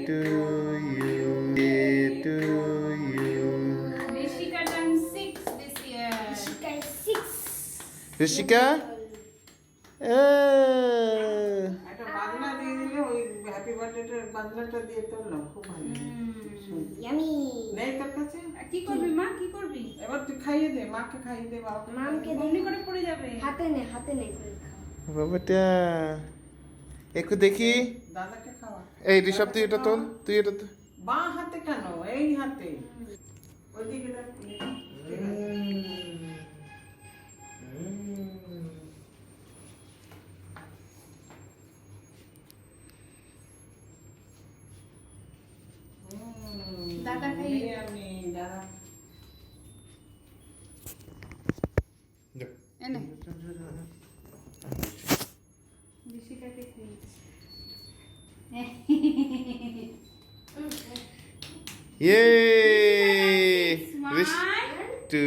to you. Day to you. Rishika turned 6 this year. Rishika একটা বাংলা দিয়ে দিলে ওই হ্যাপি বার্থডে বাংলাটা দিয়ে তোলো খুব ভালো ইয়ামি নেই তোর কাছে কি করবি মা, কি করবি? এবার তুই খাইয়ে দে, মাকে খাইয়ে দে, বাবাকে মামকে অমনি করে পড়ে যাবে। হাতে নে করে খাও। বাবাটা একটু দেখি। দাদাকে খাওয়া। এই ঋষভ তুই এটা তোল, তুই এটা তোল। বাঁ হাতে কেন, এই হাতে ওইদিকে দেখ। ঠিক আছে। দাদা খাইয়ে আমি দাদা এনে ঋষিকাকে খাইয়েছি। Yay! Smile. To